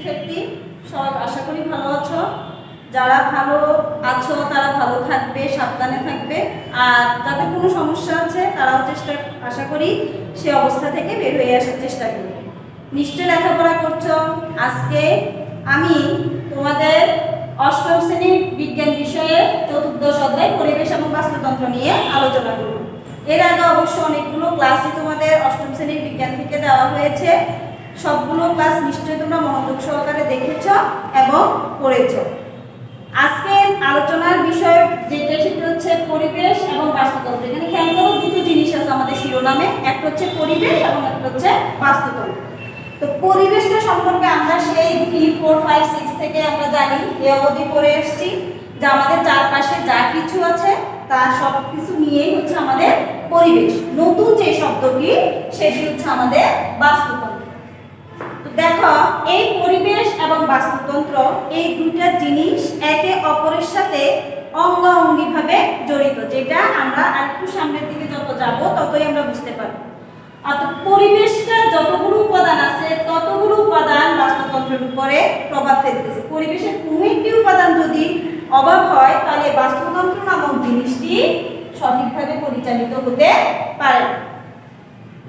শিক্ষার্থী, সব আশা করি ভালো আছো। যারা ভালো আছো তারা ভালো থাকবে, সাবধানে থাকবে। আর যাদের কোনো সমস্যা আছে তারাও আশা করি সে অবস্থা থেকে বের হয়ে আসার চেষ্টা করবে। নিশ্চয় লেখাপড়া করছো। আজকে আমি তোমাদের অষ্টম শ্রেণীর বিজ্ঞান বিষয়ে চতুর্দশ অধ্যায় পরিবেশ এবং বাস্তুতন্ত্র নিয়ে আলোচনা করব। এর আগে অবশ্য অনেকগুলো ক্লাসই তোমাদের অষ্টম শ্রেণীর বিজ্ঞান থেকে দেওয়া হয়েছে। সবগুলো ক্লাস নিশ্চয়ই তোমরা মনোযোগ সহকারে দেখেছ এবং পড়েছ। আজকে আলোচনার বিষয় যেটা সেটা হচ্ছে পরিবেশ এবং বাস্তুতন্ত্র। এখানে খেয়াল করো, দুটো জিনিস আছে আমাদের শিরোনামে, একটা হচ্ছে পরিবেশ এবং একটা হচ্ছে বাস্তুতন্ত্র। তো পরিবেশটা সম্পর্কে আমরা সেই 3, 4, 5, 6 থেকে আমরা জানি, এ অবধি পড়ে এসেছি যে আমাদের চারপাশে যা কিছু আছে তার সব কিছু নিয়েই হচ্ছে আমাদের পরিবেশ। নতুন যে শব্দটি সেটি হচ্ছে আমাদের বাস্তুতন্ত্র। তো দেখো, এই পরিবেশ এবং বাস্তুতন্ত্র এই দুইটা জিনিস একে অপরের সাথে অঙ্গাঅঙ্গিভাবে জড়িত, যেটা আমরা আরেকটু সামনের দিকে যত যাব ততই আমরা বুঝতে পারব। অর্থাৎ পরিবেশটা যতগুলো উপাদান আছে ততগুলো উপাদান বাস্তুতন্ত্রের উপরে প্রভাব ফেলতেছে। পরিবেশের কোনো একটি উপাদান যদি অভাব হয় তাহলে বাস্তুতন্ত্র নামক জিনিসটি সঠিকভাবে পরিচালিত হতে পারে না।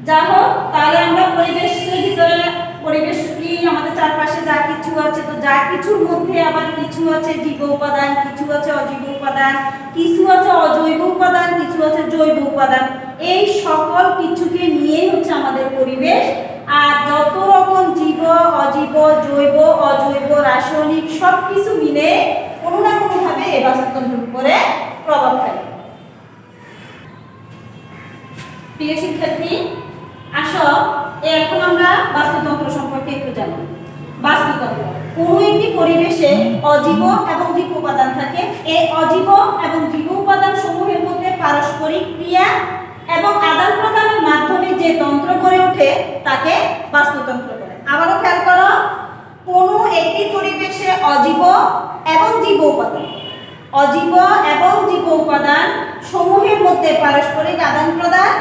যা হোক, তাহলে আমরা পরিবেশের ভিতরে, পরিবেশ কি আমাদের চারপাশে যা কিছু আছে, তো যা কিছুর মধ্যে আবার কিছু আছে জীব উপাদান, কিছু আছে অজীব উপাদান, কিছু আছে অজৈব উপাদান, কিছু আছে জৈব উপাদান। এই সকল কিছুকে নিয়েই হচ্ছে আমাদের পরিবেশ। আর যত রকম জীব, অজীব, জৈব, অজৈব, রাসায়নিক সব কিছু মিলে কোনো না কোনোভাবে এই বাস্তুতন্ত্রের উপরে প্রভাব ফেলে। প্রিয় শিক্ষার্থী, আসো এখন আমরা বাস্তুতন্ত্র সম্পর্কে একটু জানি। বাস্তুতন্ত্র কোনো একটি পরিবেশে অজীব এবং জীব উপাদান থাকে। এই অজীব এবং জীব উপাদান সমূহের মধ্যে পারস্পরিক ক্রিয়া এবং আদান প্রদানের মাধ্যমে যে তন্ত্র গড়ে ওঠে তাকে বাস্তুতন্ত্র বলে। আবারও খেয়াল করো, কোনো একটি পরিবেশে অজীব এবং জীব উপাদান, অজীব এবং জীব উপাদান সমূহের মধ্যে পারস্পরিক আদান প্রদান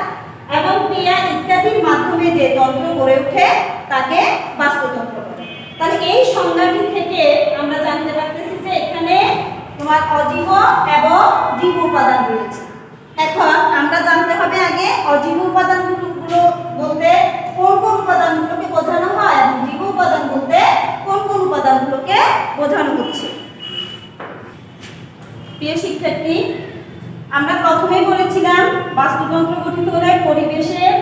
এবং ক্রিয়া ইত্যাদির মাধ্যমে যে তন্ত্র গড়ে ওঠে তাকে বাস্তুতন্ত্র বলে। তাহলে এই সংজ্ঞাটি থেকে আমরা জানতে পারতেছি যে এখানে তোমার অজীব এবং জীব উপাদান রয়েছে। এখন আমরা জানতে হবে আগে অজীব উপাদানগুলো বলতে কোন কোন উপাদানগুলোকে বোঝানো হয় এবং জীব উপাদান বলতে কোন কোন উপাদানগুলোকে বোঝানো হচ্ছে। প্রিয় শিক্ষার্থী, আমরা প্রথমেই বলেছিলাম বাস্তুতন্ত্র গঠিত হয় পরিবেশের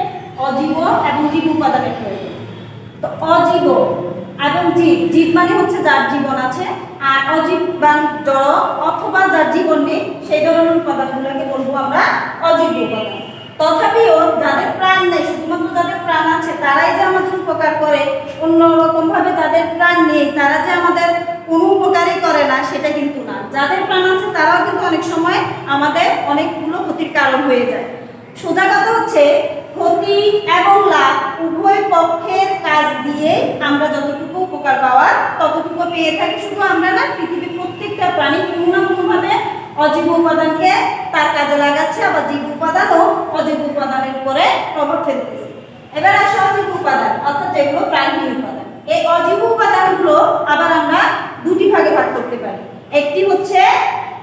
অজীব এবং জীব উপাদানের প্রয়োজন। তো অজীব এবং জীব, জীব মানে হচ্ছে যার জীবন আছে, আর অজীব বা জড় অথবা যার জীবন নেই সেই ধরনের উপাদানগুলোকে বলবো আমরা অজীব উপাদান। তথাপিও যাদের প্রাণ নেই, শুধুমাত্র যাদের প্রাণ আছে তারাই যে আমাদের উপকার করে, অন্যরকম ভাবে যাদের প্রাণ নেই তারা যে আমাদের কোনো উপকারই করে না সেটা কিন্তু না। যাদের প্রাণ আছে তারাও কিন্তু অনেক সময় আমাদের অনেকগুলো ক্ষতির কারণ হয়ে যায়। সোজা কথা হচ্ছে, ক্ষতি এবং লাভ উভয় পক্ষের কাজ দিয়ে আমরা যতটুকু উপকার পাওয়ার ততটুকু পেয়ে থাকি। শুধু আমরা না, পৃথিবীর প্রত্যেকটা প্রাণী কোনো না কোনোভাবে অজীব উপাদানকে তার কাজে লাগাচ্ছে, আবার জীব উপাদানও অজীব উপাদানের উপরে প্রভাব ফেলতেছে। এবার আসে অজীব উপাদান, অর্থাৎ যেগুলো প্রাণহীন উপাদান। এই অজীব উপাদানগুলো আবার আমরা দুটি ভাগে ভাগ করতে পারি। একটি হচ্ছে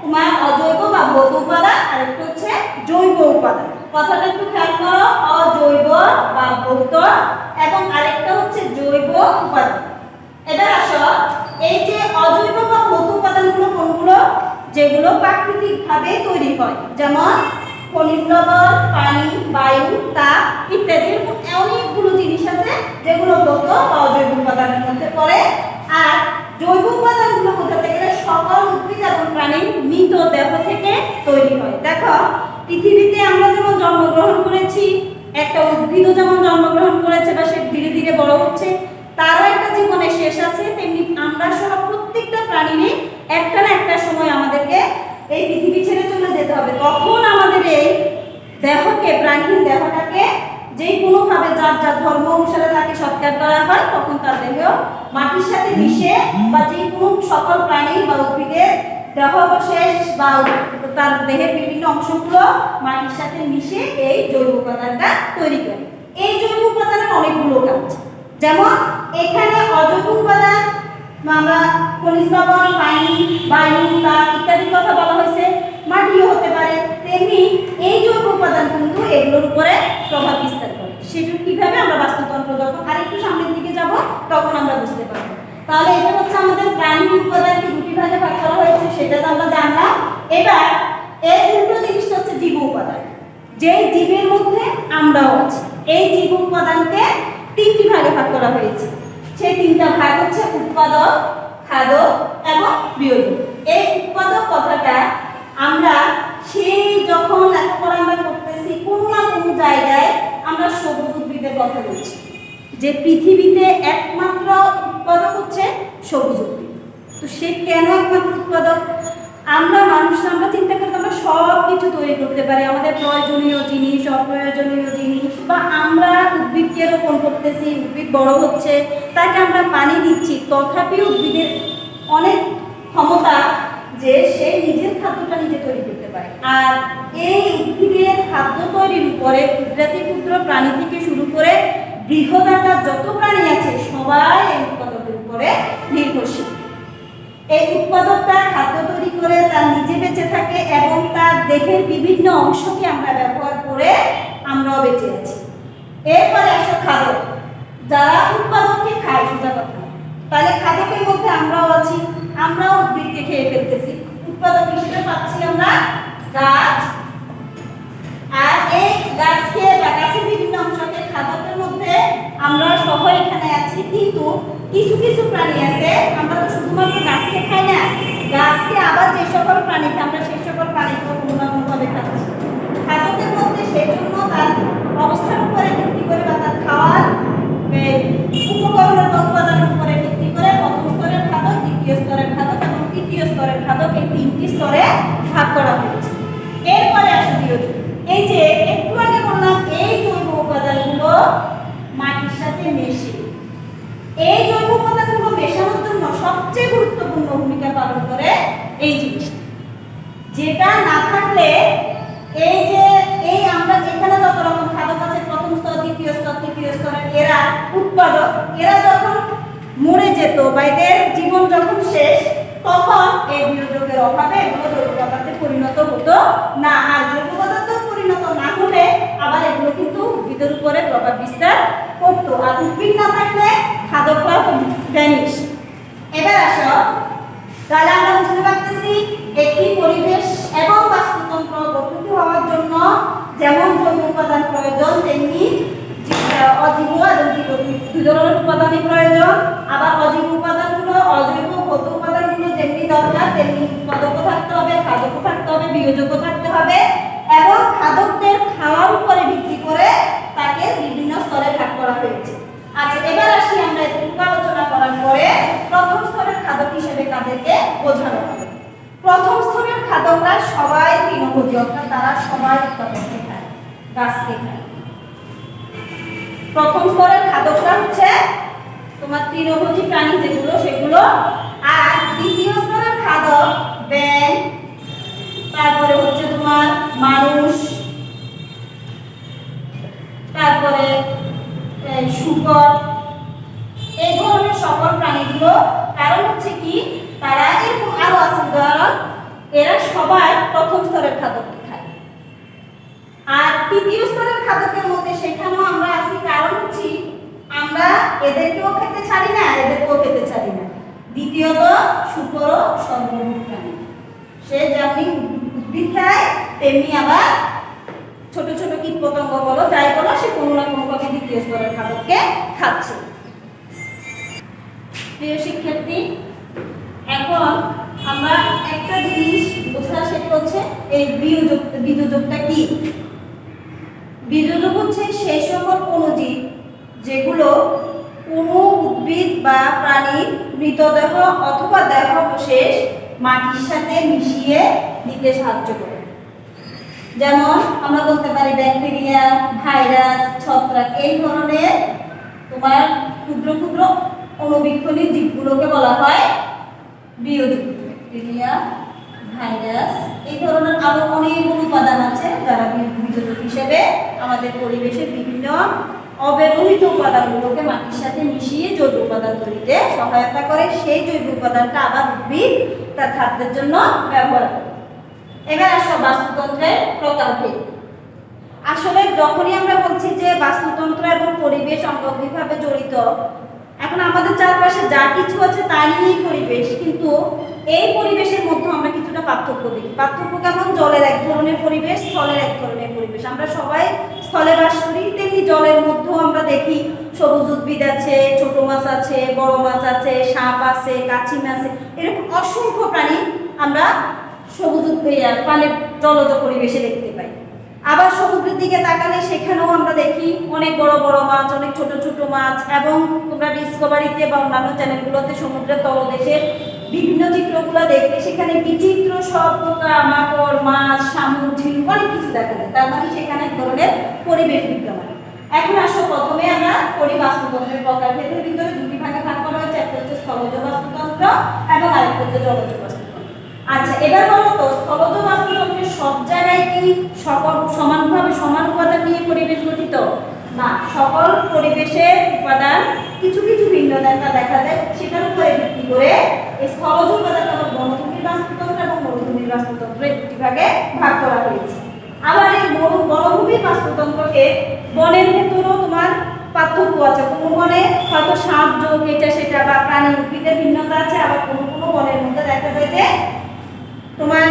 তোমার অজৈব বা ভৌত উপাদান, আর একটা হচ্ছে জৈব উপাদান। কথাটা একটু খেয়াল করো, অজৈব বা ভৌত এবং আরেকটা হচ্ছে জৈব উপাদান। এবার আসো, এই যে অজৈব বা ভৌত উপাদানগুলো কোনগুলো? যেগুলো প্রাকৃতিকভাবে তৈরি হয়, যেমন খনিজ লবণ, পানি, বায়ু, তাপ ইত্যাদি। অনেকগুলো জিনিস আছে যেগুলো ভৌত বা অজৈব উপাদানের মধ্যে পড়ে। আর জৈব উপাদানগুলো বোঝাতে গেলে সকল উদ্ভিদ এবং প্রাণীর মৃত দেহ থেকে তৈরি হয়। দেখো, পৃথিবীতে আমরা যেমন জন্মগ্রহণ করেছি, একটা উদ্ভিদও যেমন জন্মগ্রহণ করেছে বা সে ধীরে ধীরে বড় হচ্ছে, তারও একটা জীবনের শেষ আছে। তেমনি আমরা সহ প্রত্যেকটা প্রাণীরই একটা না একটা সময় আমাদেরকে এই পৃথিবী ছেড়ে চলে যেতে হবে। তখন আমাদের এই দেহকে, প্রাণীর দেহটাকে যেই কোনোভাবে যার যার ধর্ম অনুসারে তাকে সৎকার করা হয়, তখন তার দেহ মাটির সাথে মিশে বা যে কোনো সকল প্রাণী বা উদ্ভিদের দেহাবশেষ বা তার দেহের বিভিন্ন অংশগুলো মাটির সাথে মিশে এই জৈব উপাদানটা তৈরি করে। এই জৈব উপাদানের অনেকগুলো কাজ, যেমন এখানে অজৈব উপাদান আমরা খনিজ লবণ, পানি, বায়ু, তাপ ইত্যাদির কথা বলা হয়েছে, মাটিও হতে পারে। তেমনি এই জৈব উপাদান কিন্তু এগুলোর উপরে প্রভাব বিস্তার করে। সেটা কিভাবে আমরা বাস্তুতন্ত্র যখন আরেকটু সামনের দিকে যাব তখন আমরা বুঝতে পারবো। তাহলে এটা হচ্ছে আমাদের প্রাণী উপাদানকে দুটি ভাগে ভাগ করা হয়েছে, সেটা তো আমরা জানলাম। এবার এই দুটো জিনিসটা হচ্ছে জীব উপাদান, যেই জীবের মধ্যে আমরাও আছি। এই জীব উপাদানকে তিনটি ভাগে ভাগ করা হয়েছে। সেই তিনটা ভাগ হচ্ছে উৎপাদক, খাদক এবং বিয়োজক। এই উৎপাদক কথাটা আমরা সেই যখন লেখাপড়া আমরা করতেছি কোনো না কোনো জায়গায় আমরা সবুজ উদ্ভিদের কথা বলছি, যে পৃথিবীতে একমাত্র উৎপাদক হচ্ছে সবুজ উদ্ভিদ। তো সে কেন একমাত্র উৎপাদক? আমরা মানুষ, আমরা চিন্তা করতে আমরা সব কিছু তৈরি করতে পারি, আমাদের প্রয়োজনীয় জিনিস, অপ্রয়োজনীয় জিনিস, বা আমরা উদ্ভিদকে রোপণ করতেছি, উদ্ভিদ বড় হচ্ছে, তাকে আমরা পানি দিচ্ছি, তথাপি উদ্ভিদের অনেক ক্ষমতা যে সে নিজের খাদ্যটা নিজে তৈরি করতে পারে। আর এই উদ্ভিদের খাদ্য তৈরির উপরে ক্ষুদ্রাতি ক্ষুদ্র প্রাণী থেকে শুরু করে বৃহদাকার যত প্রাণী আছে সবাই এই উৎপাদকের উপরে নির্ভরশীল। এই উৎপাদকটা খাদ্য তৈরি করে তার নিজে বেঁচে থাকে এবং তার দেহের বিভিন্ন অংশকে আমরা ব্যবহার করে আমরাও বেঁচে আছি। এরপরে আসো খাদক, যারা উৎপাদককে খায়, সোজা কথা। তাহলে খাদকের মধ্যে আমরাও আছি, আমরাও উদ্ভিদকে খেয়ে ফেলতেছি। উৎপাদক হিসেবে পাচ্ছি আমরা গাছ, আর এই গাছকে বা গাছের বিভিন্ন অংশকে খাদকের মধ্যে আমরা সহ এখানে আছি। কিন্তু কিছু কিছু প্রাণী আছে, আমরা তো শুধুমাত্র গাছকে খাই না, গাছকে আবার যে সকল প্রাণী খাই আমরা সেই সকল প্রাণীকেও কোনো না কোনোভাবে খাচ্ছি। খাদকের মধ্যে সেই জন্য তার অবস্থার উপরে ভিত্তি করে বা তার খাওয়ার উপকরণের উৎপাদনের উপরে ভিত্তি করে প্রথম স্তরের খাদক, দ্বিতীয় স্তরের খাদক এবং তৃতীয় স্তরের খাদক, এই তিনটি স্তরে ভাগ করা হয়েছে। এরপরে আসে বিয়োজন। এই যে একটু আগে বললাম এই জৈব উপাদানগুলো মাটির সাথে মেশে, এই জৈব উপাদানগুলো মেশানোর জন্য সবচেয়ে গুরুত্বপূর্ণ ভূমিকা পালন করে এই জিনিসটা, যেটা না থাকলে এই যে এই আমরা এখানে যত রকম খাদক আছে, প্রথম স্তর, দ্বিতীয় স্তর, তৃতীয় স্তরের এরা উৎপাদক, এরা যখন মরে যেত বা এদের জীবন যখন শেষ, তখন এই বিয়োজকের অভাবে এগুলো জৈব পদার্থে পরিণত হতো না। আর জৈব পদার্থ পরিণত না হলে আবার এগুলো কিন্তু উদ্ভিদের উপরে প্রভাব বিস্তার করতো। আর উদ্ভিদ না থাকলে খাদকরা ভ্যানিশ। এবার আসো, তাহলে আমরা বুঝতে পারতেছি একটি পরিবেশ এবং বাস্তুতন্ত্র গঠিত হওয়ার জন্য যেমন জৈব উপাদান প্রয়োজন, তেমনি অজৈব এবং জীব দুই ধরনের উপাদানই প্রয়োজন। আবার অজৈব উপাদানগুলো, অজৈব ভৌত উপাদানগুলো যেমনি দরকার তেমনি উৎপাদকও থাকতে হবে, খাদকও থাকতে হবে, বিয়োজকও থাকতে হবে। এবং খাদকদের খাওয়ার উপরে ভিত্তি করে তাকে বিভিন্ন স্তরে ভাগ করা হয়েছে। আচ্ছা, এবার আসি আমরা এতটুকু আলোচনা করার পরে প্রথম স্তরের খাদক হিসেবে কাদেরকে বোঝানো হবে। প্রথম স্তরের খাদকরা সবাই তৃণভোজী, অর্থাৎ তারা সবাই উৎপাদককে খায়, গাছকে খায়। প্রথম স্তরের খাদকরা হচ্ছে তোমার তৃণভোজী প্রাণী যেগুলো সেগুলো। আর দ্বিতীয় স্তরের খাদক ব্যাঙ, তারপরে হচ্ছে তোমার মানুষ, তারপরে শুকর, এই ধরনের সকল প্রাণীগুলো। কারণ হচ্ছে কি, তারা এরকম আরো আছে উদাহরণ, এরা সবাই প্রথম স্তরের খাদককে খায়। আর তৃতীয় স্তরের খাদকের মধ্যে সেখানেও আমরা আছি, কারণ হচ্ছে আমরা এদেরকেও খেতে ছাড়ি না, এদেরকেও খেতে ছাড়ি না। দ্বিতীয়ত শুকরও সর্বভূত প্রাণী, সে যেমনি উদ্ভিদ খায় তেমনি আবার ছোট ছোট কীট পতঙ্গ বলো যাই বলো, সে কোনো না কোনোভাবে দ্বিতীয় স্তরের খাদককে খাচ্ছে। প্রিয় শিক্ষার্থী, এখন আমরা একটা জিনিস বোঝা, সেটা হচ্ছে এই বীজযোগটা কি। বীজযোগ হচ্ছে সেই সকল অণুজীব যেগুলো কোনো উদ্ভিদ বা প্রাণীর মৃতদেহ অথবা দেহাবশেষ মাটির সাথে মিশিয়ে দিতে সাহায্য করে। যেমন আমরা বলতে পারি ব্যাকটেরিয়া, ভাইরাস, ছত্রাক, এই ধরনের তোমার ক্ষুদ্র ক্ষুদ্র অণুবীক্ষণী জীবগুলোকে বলা হয় বীজযোগ। ব্যাকটেরিয়া, ভাইরাস, এই ধরনের আরো অনেকগুলো উপাদান আছে যারা বীজযোগ হিসেবে আমাদের পরিবেশের বিভিন্ন অব্যবহৃত উপাদানগুলোকে মাটির সাথে মিশিয়ে জৈব উপাদান তৈরিতে সহায়তা করে। সেই জৈব উপাদানটা আবার উদ্ভিদ তার খাদ্যের জন্য ব্যবহার করে। এবার আসো বাস্তুতন্ত্রের প্রকারভেদ। আসলে যখনই আমরা বলছি যে বাস্তুতন্ত্র এবং পরিবেশ অঙ্গাঙ্গিভাবে জড়িত, এখন আমাদের চারপাশে যা কিছু আছে তা নিয়েই পরিবেশ, কিন্তু এই পরিবেশের মধ্যে আমরা কিছুটা পার্থক্য দেখি। পার্থক্য কেমন? জলের এক ধরনের পরিবেশ, স্থলের এক ধরনের পরিবেশ। আমরা সবাই স্থলে বাস করি, তেমনি জলের মধ্যেও আমরা দেখি সবুজ উদ্ভিদ আছে, ছোট মাছ আছে, বড় মাছ আছে, সাপ আছে, কাছিম আছে, এরকম অসংখ্য প্রাণী আমরা সবুজ পানির জলজ পরিবেশে দেখতে পাই। আবার সমুদ্রের দিকে তাকালে সেখানেও আমরা দেখি অনেক বড় বড় মাছ, অনেক ছোট ছোট মাছ, এবং তোমরা ডিসকভারিতে বা অন্যান্য চ্যানেলগুলোতে সমুদ্রের তলদেশের বিভিন্ন চিত্রগুলো দেখলে সেখানে বিচিত্র সব পোকা মাকড়, মাছ, শামুক, ঝিনুক অনেক কিছু দেখা যায়। তার মানে সেখানে এক ধরনের পরিবেশ বিদ্যমান। এখন আসো প্রথমে আমরা বাস্তুতন্ত্রের প্রকারভেদের ভিতরে দুটি ভাগে ভাগ করা হয়েছে, একটা হচ্ছে স্থলজ বাস্তুতন্ত্র এবং আরেকটা হচ্ছে জলজ বাস্তুতন্ত্র। আচ্ছা, এবার বলো তো স্থলজ বাস্তুতন্ত্রের সব জায়গায় কি সমানভাবে সমান উপাদান নিয়ে পরিবেশ গঠিত? না, সকল পরিবেশের উপাদান কিছু কিছু ভিন্নতা দেখা যায়। সেটার উপরে ভিত্তি করে এই স্থলজ উপাদান হলো বনভূমির বাস্তুতন্ত্র এবং মরুভূমির বাস্তুতন্ত্র, এই দুটি ভাগে ভাগ করা হয়েছে। আবার এই বনভূমির বাস্তুতন্ত্রকে বনের ভেতরেও তোমার পার্থক্য আছে। কোনো বনে হয়তো সাপ যোগ এটা সেটা বা প্রাণী উদ্ভিদের ভিন্নতা আছে, আবার কোনো কোনো বনের মধ্যে দেখা যায় যে তোমার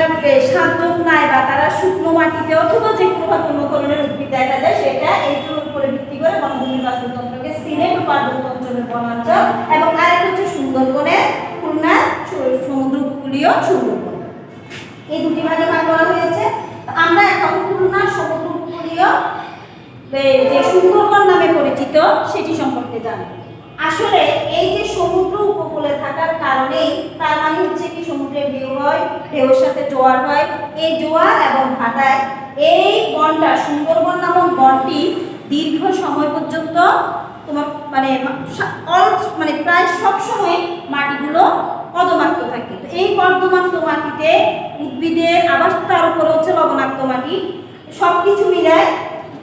সাতযোগ নাই বা তারা শুকনো মাটিতে অথবা যে কোনো ধরনের উদ্ভিদ দেখা যায়। সেটা এইগুলোর উপরে ভিত্তি করে বনভূমির বাস্তুতন্ত্রকে সিলেট ও পার্বত্য অঞ্চলের বনাঞ্চল এবং আরেকটা হচ্ছে সুন্দরবনের খুলনা সমুদ্র উপকূলীয় সুন্দরবন, এই দুটি ভাগে ভাগ করা হয়েছে। আমরা এখন খুলনা সমুদ্র উপকূলীয় যে সুন্দরবন নামে পরিচিত সেটি সম্পর্কে জানব। আসলে এই যে সমুদ্র উপকূলে থাকার কারণেই, তার মানে হচ্ছে কি সমুদ্রে ঢেউ হয়, ঢেউর সাথে জোয়ার হয়। এই জোয়ার এবং ভাটায় এই বনটা, সুন্দরবন নামক বনটি দীর্ঘ সময় পর্যন্ত তোমার মানে প্রায় সব সময় মাটিগুলো কর্দমাক্ত থাকে। তো এই কর্দমাক্ত মাটিতে উদ্ভিদের আবাস, তার উপরে হচ্ছে লবণাক্ত মাটি, সবকিছু মিলায়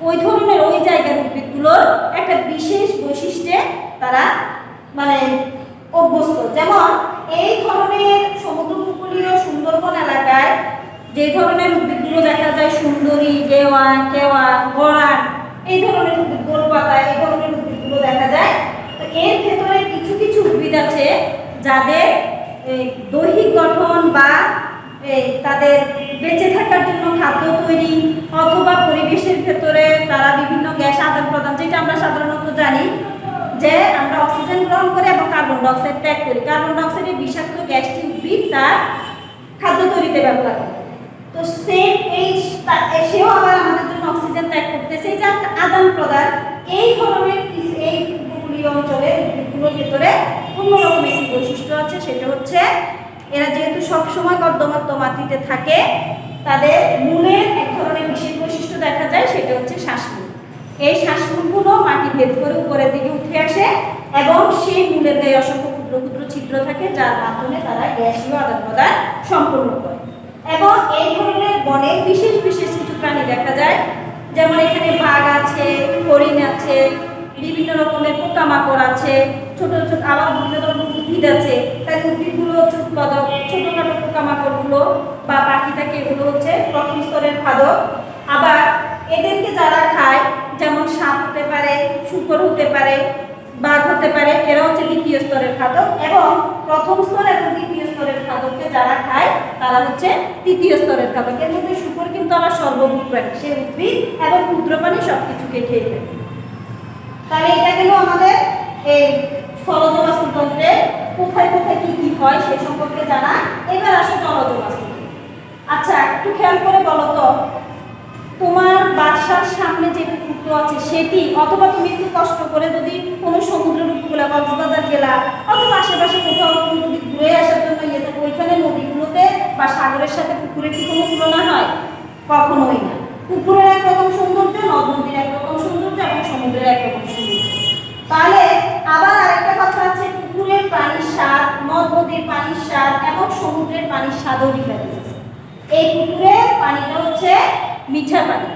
ওই ধরনের ওই জায়গার উদ্ভিদগুলোর একটা বিশেষ বৈশিষ্ট্যে তারা অভ্যস্ত। যেমন এই ধরনের সমুদ্র উপকূলীয় সুন্দরবন এলাকায় যে ধরনের উদ্ভিদগুলো দেখা যায়, সুন্দরী, গেওয়া, কেওয়া, গড়ান, এই ধরনের উদ্ভিদ, গোলপাতা, এই ধরনের উদ্ভিদগুলো দেখা যায়। তো এর ভেতরে কিছু কিছু উদ্ভিদ আছে যাদের দৈহিক গঠন বা তাদের বেঁচে থাকার জন্য খাদ্য তৈরি অথবা পরিবেশের ভেতরে তারা বিভিন্ন গ্যাস আদান প্রদান, যেটা আমরা সাধারণত জানি যে আমরা অক্সিজেন গ্রহণ করি এবং কার্বন ডাই অক্সাইড ত্যাগ করি। কার্বন ডাই অক্সাইডের বিষাক্ত গ্যাসটি উদ্ভিদ তার খাদ্য তৈরিতে ব্যবহার করে। তো সেও আবার আমাদের জন্য অক্সিজেন ত্যাগ করতেছে। এই যে একটা আদান প্রদান, এই ধরনের এই উপকূলীয় অঞ্চলের উদ্ভিদগুলোর ভেতরে অন্যরকম একটি বৈশিষ্ট্য আছে। সেটা হচ্ছে এরা যেহেতু সবসময় কর্দমাক্ত মাটিতে থাকে, তাদের মূলের এক ধরনের বিশেষ বৈশিষ্ট্য দেখা যায়, সেটা হচ্ছে শ্বাসমূল। এই শ্বাসমূলগুলো মাটি ভেদ করে উপরের দিকে উঠে আসে এবং সেই মূলের গায়ে অসংখ্য ক্ষুদ্র ক্ষুদ্র ছিদ্র থাকে, যার মাধ্যমে তারা গ্যাসীয় আদান প্রদান সম্পন্ন করে। এবং এই ধরনের বনে বিশেষ বিশেষ কিছু প্রাণী দেখা যায়, যেমন এখানে বাঘ আছে, হরিণ আছে, বিভিন্ন রকমের পোকামাকড় আছে, ছোট ছোট আবার বিভিন্ন ধরনের উদ্ভিদ আছে। তাই উদ্ভিদগুলো হচ্ছে উৎপাদক, ছোটখাটো পোকামাকড়গুলো বা পাখি থাকে, এগুলো হচ্ছে প্রথম স্তরের খাদক। আবার এদেরকে যারা খায়, যেমন সাপ হতে পারে, শূকর হতে পারে, বাঘ হতে পারে, এরা হচ্ছে দ্বিতীয় স্তরের খাদক। এবং প্রথম স্তর এবং দ্বিতীয় স্তরের খাদককে যারা খায় তারা হচ্ছে তৃতীয় স্তরের খাদক। এর মধ্যে শূকর কিন্তু আবার সর্বভূক প্রাণী, সে উদ্ভিদ এবং ক্ষুদ্র প্রাণী সবকিছুকে খেয়ে ফেলে। তাহলে এটা গেল আমাদের এই স্থলজ বাস্তুতন্ত্রে কোথায় কোথায় কি কি হয় সে সম্পর্কে জানা। এবার আসে জলজ বাস্তুতন্ত্র। আচ্ছা, একটু খেয়াল করে বলো তো, তোমার বাসার সামনে যে পুকুর আছে সেটি, অথবা তুমি একটু কষ্ট করে যদি কোনো সমুদ্রের উপকূলে কক্সবাজার গেলা অথবা আশেপাশে কোথাও যদি ঘুরে আসার জন্য ওইখানে নদীগুলোতে বা সাগরের সাথে পুকুরের কি কোনো তুলনা হয়? কখনোই না। পুকুরের একরকম সৌন্দর্য, নদ নদীর একরকম সৌন্দর্য এবং সমুদ্রের একরকম সৌন্দর্য। তাহলে আবার আরেকটা কথা আছে, পুকুরের পানির স্বাদ, নদ নদীর পানির স্বাদ এবং সমুদ্রের পানির স্বাদও ডিফারেন্স আছে। এই পুকুরের পানিটা হচ্ছে মিঠা পানি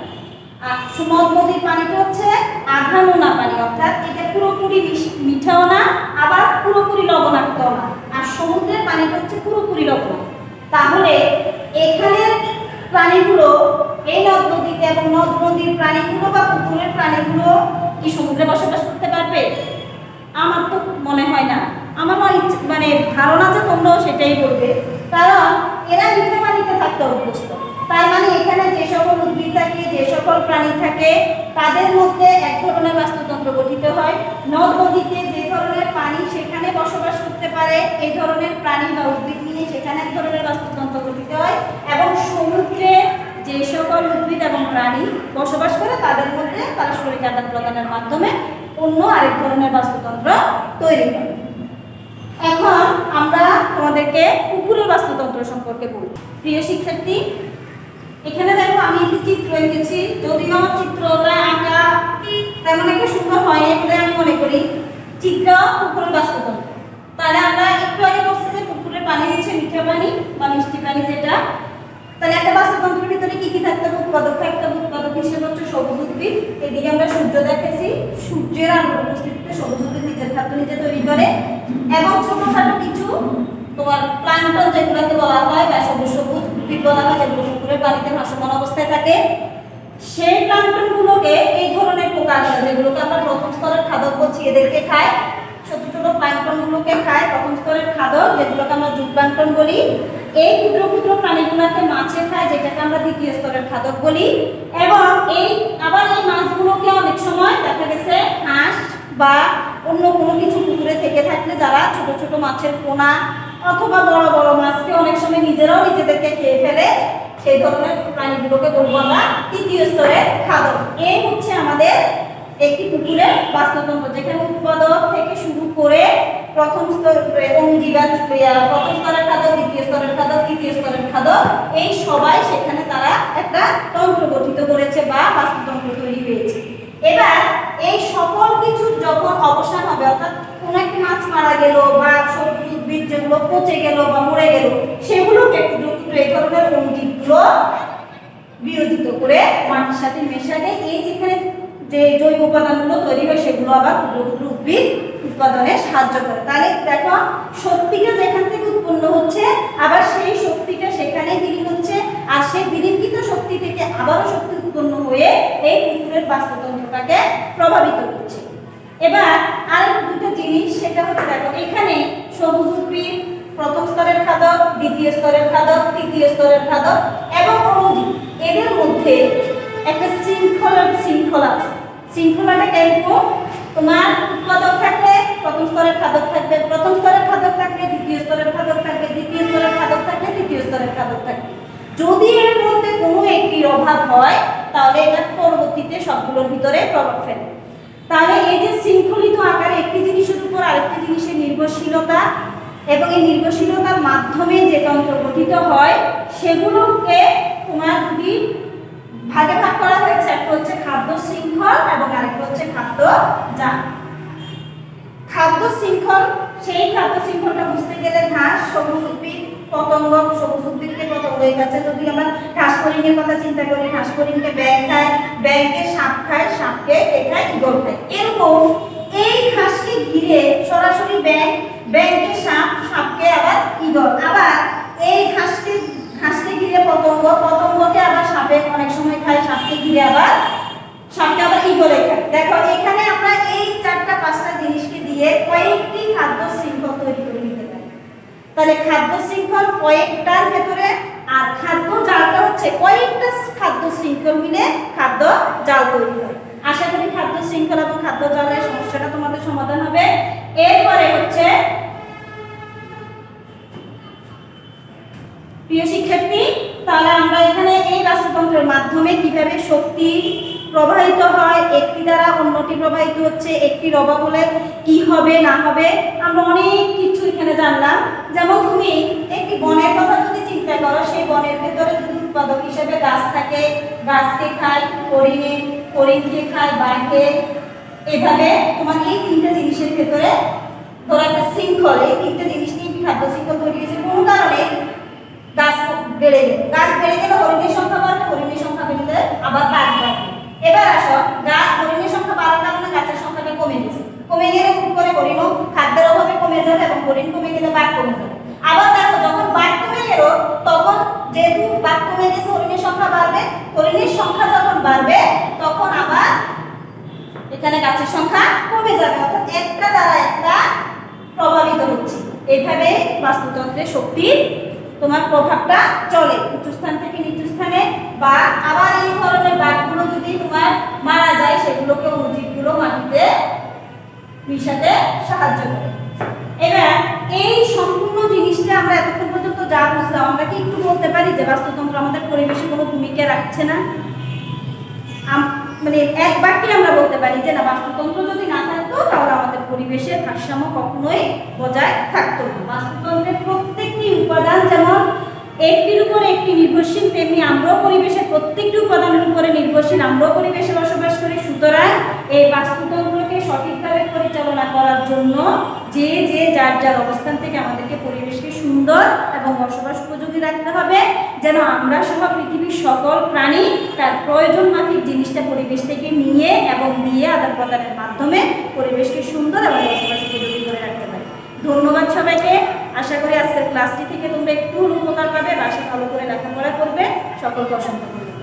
আর নদ নদীর পানিটা হচ্ছে আধা নোনা পানি, অর্থাৎ এটা পুরোপুরি মিঠাও না আবার পুরোপুরি লবণাক্তও না। আর সমুদ্রের পানিটা হচ্ছে পুরোপুরি লবণাক্ত। তাহলে এখানের প্রাণীগুলো এই নদ নদীতে এবং নদ নদীর প্রাণীগুলো বা পুকুরের প্রাণীগুলো কি সমুদ্রে বসবাস করতে পারবে? আমার তো মনে হয় না। আমার মানে ধারণা যে তোমরাও সেটাই বলবে, কারণ এরা মিঠা পানিতে থাকতে অভ্যস্ত। তাই মানে এখানে যে সকল উদ্ভিদ থাকে, যে সকল প্রাণী থাকে, তাদের মধ্যে এক ধরনের বাস্তুতন্ত্র গঠিত হয়। নদ নদীতে যে ধরনের পানি সেখানে বসবাস করতে পারে এই ধরনের প্রাণী বা উদ্ভিদ নিয়ে সেখানে এক ধরনের বাস্তুতন্ত্র গঠিত হয়, এবং সমুদ্রে যে সকল উদ্ভিদ এবং প্রাণী বসবাস করে তাদের মধ্যে পারস্পরিক আদান প্রদানের মাধ্যমে অন্য আরেক ধরনের বাস্তুতন্ত্র তৈরি হয়। এখন আমরা তোমাদেরকে পুকুরের বাস্তুতন্ত্র সম্পর্কে বলি। প্রিয় শিক্ষার্থী, এখানে দেখো আমি একটি চিত্র এঁকেছি, যদিও আমার চিত্রটা আঁকা তেমন একটা সুন্দর হয়নি বলে আমি মনে করি। চিত্র পুকুরের বাস্তুতন্ত্র, তাহলে আমরা একটু আগে বলছি যে পুকুরের পানি হচ্ছে মিঠা পানি বা মিষ্টি পানি যেটা। তাহলে একটা বাস্তুতন্ত্রের ভিতরে কি কি থাকতে হবে? উৎপাদক থাকতে হবে। উৎপাদক হিসেবে হচ্ছে সবুজ উদ্ভিদ। এদিকে আমরা সূর্য দেখেছি, সূর্যের আলোর উপস্থিতিতে সবুজ উদ্ভিদ নিজের খাদ্য নিজে তৈরি করে, এবং ছোটখাটো কিছু তোমার প্লান্টন যেগুলোকে বলা হয় বা সবুজ সবুজ উদ্ভিদ বলা হয়, যেগুলো পুকুরের পানিতে ভাসমান অবস্থায় থাকে, সেই প্লান্টনগুলোকে এই ধরনের পোকাগুলো যেগুলোকে আমরা প্রথম স্তরের খাদক বলছি এদেরকে খায়। ছোট ছোট প্লান্টনগুলোকে খায় প্রথম স্তরের খাদক, যেগুলোকে আমরা জুপ্লাঙ্কটন বলি। এই ক্ষুদ্র ক্ষুদ্র প্রাণীগুলোকে মাছে খায়, যেটাকে আমরা দ্বিতীয় স্তরের খাদক বলি। এবং আবার এই মাছগুলোকে অনেক সময় দেখা গেছে হাঁস বা অন্য কোনো কিছু পুকুরে থেকে থাকলে যারা ছোট ছোট মাছের পোনা অথবা বড় বড় মাছকে অনেক সময় নিজেরাও নিজেদেরকে খেয়ে ফেলে, সেই ধরনের প্রাণীগুলোকে বলবো আমরা তৃতীয় স্তরের খাদক। এই হচ্ছে আমাদের একটি পুকুরের বাস্তুতন্ত্র, যেখানে উৎপাদক থেকে শুরু করে প্রথম স্তরে অঙ্গীবাজ, প্রথম স্তরের খাদক, দ্বিতীয় স্তরের খাদক, তৃতীয় স্তরের খাদক, এই সবাই সেখানে তারা একটা তন্ত্র গঠিত করেছে বা বাস্তুতন্ত্র তৈরি হয়েছে। এবার এই সকল কিছু যখন অবসান হবে, অর্থাৎ কোন একটি মাছ মারা গেল বা সবুজ উদ্ভিদ যেগুলো পচে গেল বা মরে গেল, সেগুলোকে ক্ষুদ্র ক্ষুদ্র এই ধরনের অঙ্গীগুলো বিয়োজিত করে মাটির সাথে মেশালে এই যেখানে যে জৈব উপাদানগুলো তৈরি হয় সেগুলো আবার ক্ষুদ্র ক্ষুদ্র উদ্ভিদ উৎপাদনে সাহায্য করে। তাহলে দেখো শক্তিটা যেখান থেকে উৎপন্ন হচ্ছে আবার সেই শক্তিটা সেখানে বিলীন হচ্ছে, আর সেই বিলীনকৃত শক্তি থেকে আবারও শক্তি উৎপন্ন হয়ে এই পুকুরের বাস্তুতন্ত্রটাকে প্রভাবিত করছে। এবার আর দুটো জিনিস, সেটা হচ্ছে দেখো এখানে সবুজ উদ্ভিদ প্রথম স্তরের খাদক, দ্বিতীয় স্তরের খাদক, তৃতীয় স্তরের খাদক এবং অণুজীব, এদের মধ্যে একটা শৃঙ্খলা আছে। শৃঙ্খলাটা কেমন? তোমার উৎপাদক থাকলে প্রথম স্তরের খাদক থাকবে, প্রথম স্তরের খাদক থাকলে দ্বিতীয় স্তরের খাদক থাকবে, দ্বিতীয় স্তরের খাদক থাকলে তৃতীয় স্তরের খাদক থাকবে। যদি এর মধ্যে কোনো একটির অভাব হয় তাহলে এটা পরবর্তীতে সবগুলোর ভিতরে প্রভাব ফেলবে। তাহলে এই যে শৃঙ্খলিত আকারে একটি জিনিসের উপর আরেকটি জিনিসের নির্ভরশীলতা এবং এই নির্ভরশীলতার মাধ্যমে যে তন্ত্র গঠিত হয় সেগুলোকে তোমার দুটি ভাগে ভাগ করা হয়েছে। একটা হচ্ছে খাদ্য শৃঙ্খল এবং আরেকটা হচ্ছে খাদ্য জাল। খাদ্য শৃঙ্খল, সেই খাদ্য শৃঙ্খলটা বুঝতে গেলে ঘাস, সবুজ উদ্ভিদ, পতঙ্গ, সবুজ উদ্ভিদকে পতঙ্গ কাছে যদি আমরা ঘাস ফড়িংয়ের কথা চিন্তা করি, ঘাস ফড়িংকে ব্যাঙ খায়, ব্যাঙকে সাপ খায়, সাপকে কে খায়? ঈগল খায়। এরকম এই ঘাসকে ঘিরে সরাসরি ব্যাঙ, ব্যাঙকে সাপ, সাপকে আবার ঈগল, আবার এই ঘাসকে ঘিরে পতঙ্গ, পতঙ্গকে আবার সাপে অনেক সময় খায়, সাপকে ঘিরে আবার সাপকে আবার ঈগলে খায়। দেখো এখানে আমরা এই চারটা পাঁচটা জিনিসকে দিয়ে কয়েকটি খাদ্য শৃঙ্খল তৈরি করে নিতে পারি। তাহলে খাদ্য শৃঙ্খল কয়েকটার ভেতরে, আর খাদ্য জালটা হচ্ছে কয়েকটা খাদ্য শৃঙ্খল মিলে খাদ্য জাল তৈরি হয়। আশা করি খাদ্য শৃঙ্খল এবং খাদ্য জালের সমস্যাটা তোমাদের সমাধান হবে। এরপরে হচ্ছে প্রিয় শিক্ষার্থী, তাহলে আমরা এখানে এই বাস্তুতন্ত্রের মাধ্যমে কিভাবে শক্তি প্রবাহিত হয়, একটি দ্বারা অন্যটি প্রবাহিত হচ্ছে, একটির অভাব হলে কি হবে না হবে, আমরা অনেক কিছু এখানে জানলাম। যেমন তুমি একটি বনের কথা যদি চিন্তা করো, সেই বনের ভেতরে যদি উৎপাদক হিসেবে গাছ থাকে, গাছকে খায়, হরিণকে খায়, বাঘে, এভাবে তোমার এই তিনটা জিনিসের ভেতরে ধরো একটা শৃঙ্খল, এই তিনটা জিনিস নিয়ে খাদ্য শৃঙ্খল তৈরি হয়েছে। কোনো কারণে গাছ বেড়ে গেল, হরিণের সংখ্যা বাড়বে, হরিণের সংখ্যা বেড়ে আবার বাঘ বাড়বে। বাড়বে তখন আবার এখানে গাছের সংখ্যা কমে যাবে, অর্থাৎ একটা দ্বারা একটা প্রভাবিত হচ্ছে। এইভাবে বাস্তুতন্ত্রের শক্তির তোমার প্রভাবটা চলে উঁচু স্থান থেকে নিচু স্থানে, বা আবার এই ধরনের বাঘগুলো যদি তোমার মারা যায় সেগুলোকে অণুজীবগুলো মাটিতে মিশাতে সাহায্য করে। এবার এই সম্পূর্ণ জিনিসটা আমরা এতক্ষণ পর্যন্ত যা বুঝলাম, আমরা কি একটু বলতে পারি যে বাস্তুতন্ত্র আমাদের পরিবেশে কোনো ভূমিকা রাখছে না? মানে এক বাক্যে আমরা বলতে পারি যে না, বাস্তুতন্ত্র যদি না থাকতো তাহলে আমাদের পরিবেশের ভারসাম্য কখনোই বজায় থাকতো না। বাস্তুতন্ত্রের প্রত্যেকটি উপাদান যেমন একটির উপর একটি নির্ভরশীল, তেমনি আমরাও পরিবেশের প্রত্যেকটি উপাদানের উপরে নির্ভরশীল, আমরাও পরিবেশে বসবাস করি। সুতরাং এই বাস্তুতন্ত্রকে সঠিকভাবে পরিচালনা করার জন্য যে যে যার যার অবস্থান থেকে আমাদেরকে পরিবেশকে সুন্দর এবং বসবাস উপযোগী রাখতে হবে, যেন আমরা সহ পৃথিবীর সকল প্রাণী তার প্রয়োজন মাফিক জিনিসটা পরিবেশ থেকে নিয়ে এবং দিয়ে আদান প্রদানের মাধ্যমে পরিবেশকে সুন্দর এবং বসবাস উপযোগী করে রাখতে পারি। ধন্যবাদ সবাইকে। আশা করি আজকের ক্লাসটি থেকে তোমরা একটু উপকার পাবে, বাসায় ভালো করে লেখাপড়া করবে। সকলকে অসংখ্য ধন্যবাদ।